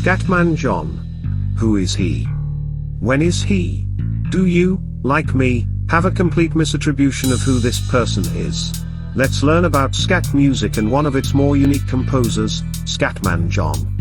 Scatman John. Who is he? When is he? Do you, like me, have a complete misattribution of who this person is? Let's learn about scat music and one of its more unique composers, Scatman John.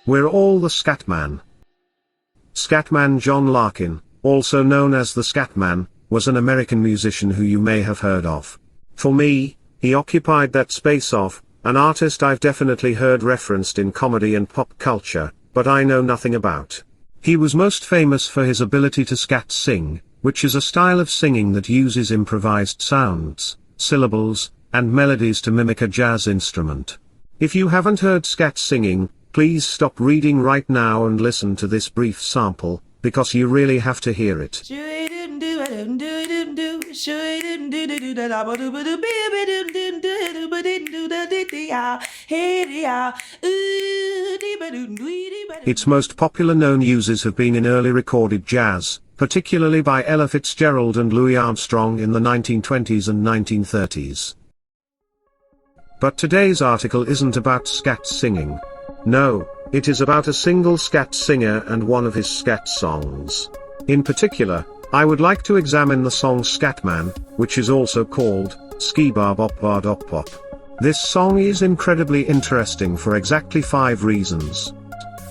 We're all the Scatman. Scatman John Larkin, also known as the Scatman, was an American musician who you may have heard of. For me, he occupied that space of an artist I've definitely heard referenced in comedy and pop culture, but I know nothing about. He was most famous for his ability to scat sing, which is a style of singing that uses improvised sounds, syllables, and melodies to mimic a jazz instrument. If you haven't heard scat singing, please stop reading right now and listen to this brief sample, because you really have to hear it. Its most popular known uses have been in early recorded jazz, particularly by Ella Fitzgerald and Louis Armstrong in the 1920s and 1930s. But today's article isn't about scat singing. No, it is about a single scat singer and one of his scat songs. In particular, I would like to examine the song Scatman, which is also called Ski-Ba Bop Ba Dop Pop. This song is incredibly interesting for exactly 5 reasons.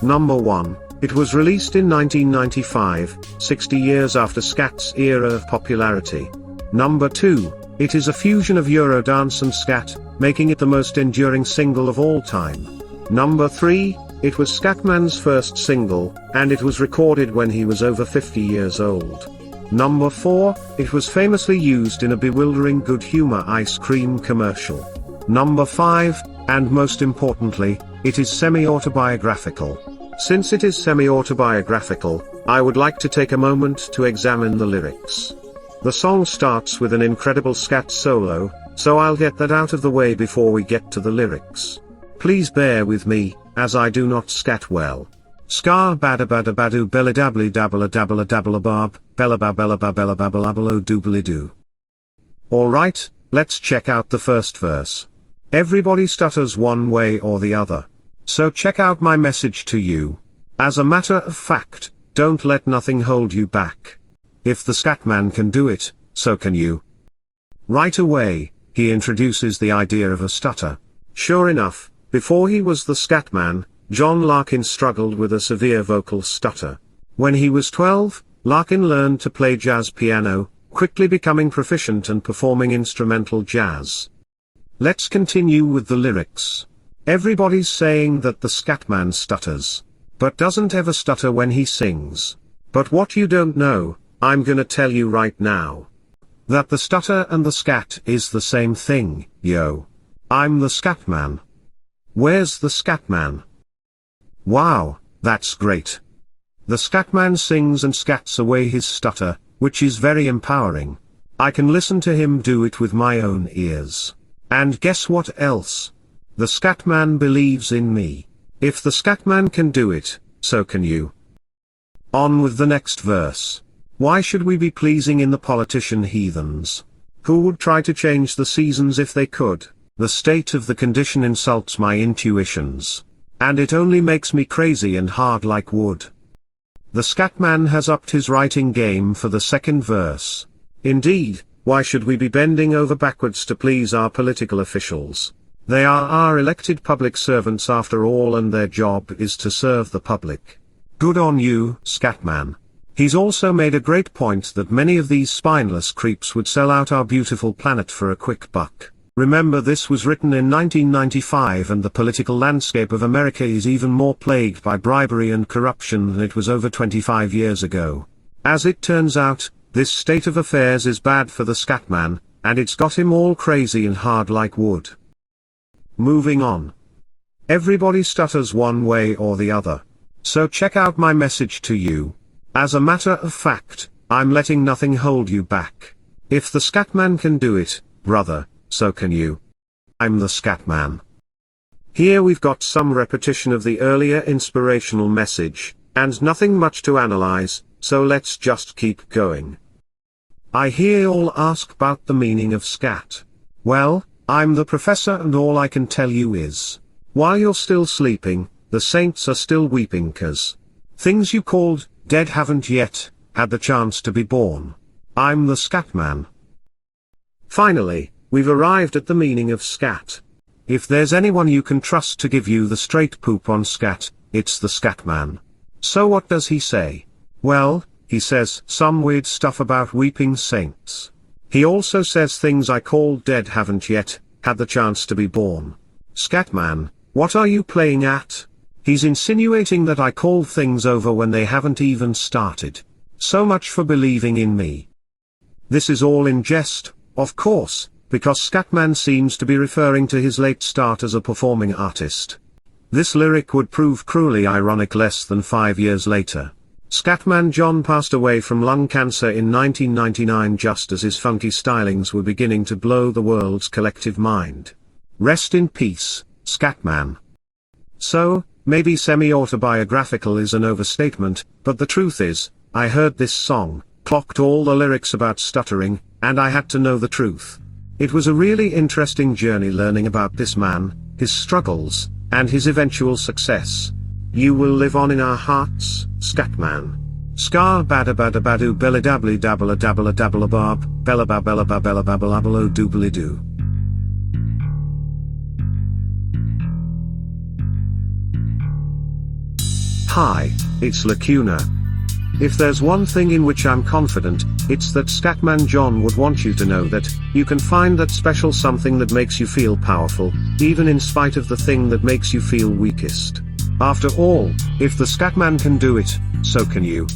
Number 1, it was released in 1995, 60 years after scat's era of popularity. Number 2, it is a fusion of Eurodance and scat, making it the most enduring single of all time. Number 3, it was Scatman's first single, and it was recorded when he was over 50 years old. Number 4, it was famously used in a bewildering good humor ice cream commercial. Number 5, and most importantly, it is semi-autobiographical. Since it is semi-autobiographical, I would like to take a moment to examine the lyrics. The song starts with an incredible scat solo, so I'll get that out of the way before we get to the lyrics. Please bear with me, as I do not scat well. Scar bada bada badu bella dabbly dabbla dabbla dabbla barb, bella ba bella ba bella babbla bablo doobly doo. Alright, let's check out the first verse. Everybody stutters one way or the other. So check out my message to you. As a matter of fact, don't let nothing hold you back. If the Scatman can do it, so can you. Right away, he introduces the idea of a stutter. Sure enough, before he was the Scatman, John Larkin struggled with a severe vocal stutter. When he was 12, Larkin learned to play jazz piano, quickly becoming proficient and performing instrumental jazz. Let's continue with the lyrics. Everybody's saying that the Scatman stutters, but doesn't ever stutter when he sings. But what you don't know, I'm gonna tell you right now. That the stutter and the scat is the same thing, yo. I'm the Scatman. Where's the Scatman? Wow, that's great. The Scatman sings and scats away his stutter, which is very empowering. I can listen to him do it with my own ears. And guess what else? The Scatman believes in me. If the Scatman can do it, so can you. On with the next verse. Why should we be pleasing in the politician heathens? Who would try to change the seasons if they could? The state of the condition insults my intuitions. And it only makes me crazy and hard like wood. The Scatman has upped his writing game for the second verse. Indeed, why should we be bending over backwards to please our political officials? They are our elected public servants after all, and their job is to serve the public. Good on you, Scatman. He's also made a great point that many of these spineless creeps would sell out our beautiful planet for a quick buck. Remember, this was written in 1995, and the political landscape of America is even more plagued by bribery and corruption than it was over 25 years ago. As it turns out, this state of affairs is bad for the Scatman, and it's got him all crazy and hard like wood. Moving on. Everybody stutters one way or the other. So check out my message to you. As a matter of fact, I'm letting nothing hold you back. If the Scatman can do it, brother, so can you. I'm the Scatman. Here we've got some repetition of the earlier inspirational message, and nothing much to analyze, so let's just keep going. I hear y'all ask about the meaning of scat. Well, I'm the professor and all I can tell you is, while you're still sleeping, the saints are still weeping 'cause things you called dead haven't yet had the chance to be born. I'm the Scatman. Finally, we've arrived at the meaning of scat. If there's anyone you can trust to give you the straight poop on scat, it's the Scatman. So what does he say? Well, he says some weird stuff about weeping saints. He also says things I called dead haven't yet had the chance to be born. Scatman, what are you playing at? He's insinuating that I called things over when they haven't even started. So much for believing in me. This is all in jest, of course, because Scatman seems to be referring to his late start as a performing artist. This lyric would prove cruelly ironic less than 5 years later. Scatman John passed away from lung cancer in 1999 just as his funky stylings were beginning to blow the world's collective mind. Rest in peace, Scatman. So, maybe semi-autobiographical is an overstatement, but the truth is, I heard this song, clocked all the lyrics about stuttering, and I had to know the truth. It was a really interesting journey learning about this man, his struggles, and his eventual success. You will live on in our hearts, Scatman. Scar bada bada badu bella dabbly dabbla dabbla dabbla barb, bella ba bella ba bella babble abelo doobly doo. Hi, it's Lacuna. If there's one thing in which I'm confident, it's that Scatman John would want you to know that you can find that special something that makes you feel powerful, even in spite of the thing that makes you feel weakest. After all, if the Scatman can do it, so can you.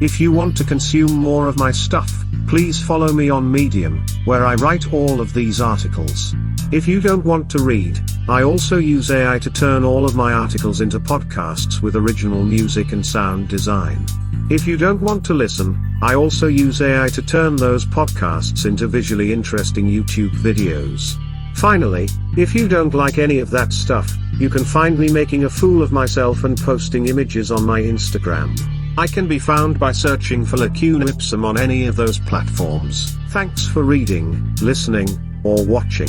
If you want to consume more of my stuff, please follow me on Medium, where I write all of these articles. If you don't want to read, I also use AI to turn all of my articles into podcasts with original music and sound design. If you don't want to listen, I also use AI to turn those podcasts into visually interesting YouTube videos. Finally, if you don't like any of that stuff, you can find me making a fool of myself and posting images on my Instagram. I can be found by searching for Lacuna Ipsum on any of those platforms. Thanks for reading, listening, or watching.